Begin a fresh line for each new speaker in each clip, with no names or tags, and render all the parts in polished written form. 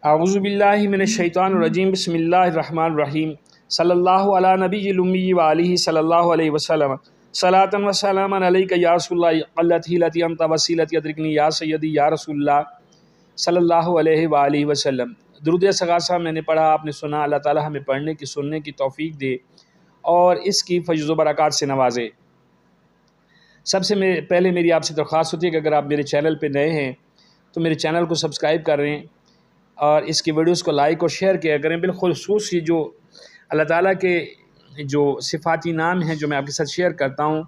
اعوذ باللہ من الشیطان الرجیم بسم اللہ الرحمن الرحیم صلی اللہ علی نبی الامی و آلہ صلی اللہ علیہ وسلم صلاۃ و سلاما علیک یا رسول اللہ قلت حیلتی انت وسیلتی ادرکنی یا سیدی یا رسول اللہ صلی اللہ علیہ وآلہ وسلم۔ درود ثقافت میں نے پڑھا، آپ نے سنا۔ اللہ تعالی ہمیں پڑھنے کی، سننے کی توفیق دے اور اس کی فضل و برکات سے نوازے۔ سب سے پہلے میری آپ سے درخواست ہوتی ہے کہ اگر آپ میرے چینل پہ نئے ہیں تو میرے چینل کو سبسکرائب کر رہے ہیں اور اس کی ویڈیوز کو لائک اور شیئر کیا کریں۔ بالخصوص یہ جو اللہ تعالیٰ کے جو صفاتی نام ہیں جو میں آپ کے ساتھ شیئر کرتا ہوں،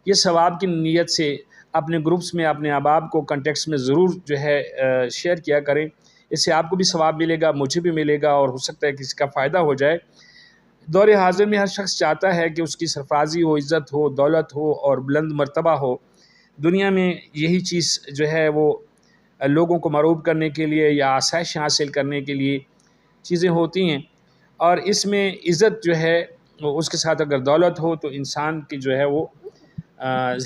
یہ ثواب کی نیت سے اپنے گروپس میں، اپنے احباب کو کنٹیکٹس میں ضرور جو ہے شیئر کیا کریں۔ اس سے آپ کو بھی ثواب ملے گا، مجھے بھی ملے گا اور ہو سکتا ہے کسی کا فائدہ ہو جائے۔ دور حاضر میں ہر شخص چاہتا ہے کہ اس کی سرفرازی ہو، عزت ہو، دولت ہو اور بلند مرتبہ ہو۔ دنیا میں یہی چیز جو ہے وہ لوگوں کو مرعوب کرنے کے لیے یا آسائش حاصل کرنے کے لیے چیزیں ہوتی ہیں، اور اس میں عزت جو ہے اس کے ساتھ اگر دولت ہو تو انسان کی جو ہے وہ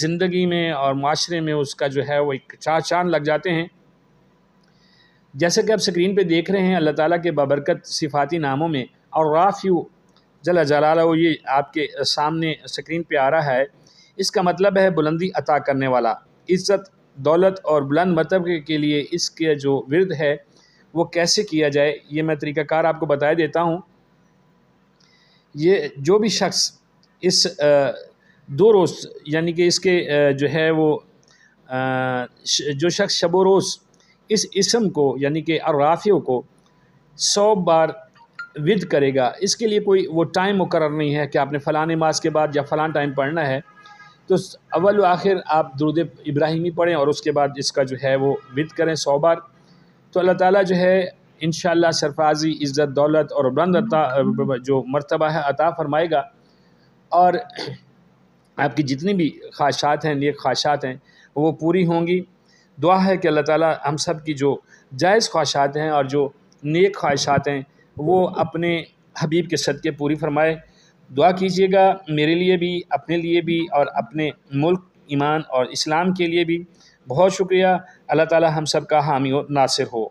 زندگی میں اور معاشرے میں اس کا جو ہے وہ ایک چاند لگ جاتے ہیں۔ جیسا کہ آپ سکرین پہ دیکھ رہے ہیں، اللہ تعالیٰ کے بابرکت صفاتی ناموں میں الرافع جل جلالہ، یہ آپ کے سامنے سکرین پہ آ رہا ہے۔ اس کا مطلب ہے بلندی عطا کرنے والا۔ عزت، دولت اور بلند مرتبے کے لیے اس کے جو ورد ہے وہ کیسے کیا جائے، یہ میں طریقہ کار آپ کو بتا دیتا ہوں۔ یہ جو بھی شخص اس 2 روز یعنی کہ اس کے جو ہے وہ جو شخص شب و روز اس اسم کو یعنی کہ الرافع کو 100 بار ورد کرے گا، اس کے لیے کوئی وہ ٹائم مقرر نہیں ہے کہ آپ نے فلاں نماز کے بعد یا فلاں ٹائم پڑھنا ہے۔ تو اول و آخر آپ درود ابراہیمی پڑھیں اور اس کے بعد اس کا جو ہے وہ ورد کریں 100 بار، تو اللہ تعالیٰ جو ہے انشاءاللہ سرفرازی، عزت، دولت اور بلند جو مرتبہ ہے عطا فرمائے گا، اور آپ کی جتنی بھی خواہشات ہیں، نیک خواہشات ہیں، وہ پوری ہوں گی۔ دعا ہے کہ اللہ تعالیٰ ہم سب کی جو جائز خواہشات ہیں اور جو نیک خواہشات ہیں وہ اپنے حبیب کے صدقے پوری فرمائے۔ دعا کیجیے گا میرے لیے بھی، اپنے لیے بھی اور اپنے ملک، ایمان اور اسلام کے لیے بھی۔ بہت شکریہ۔ اللہ تعالیٰ ہم سب کا حامی و ناصر ہو۔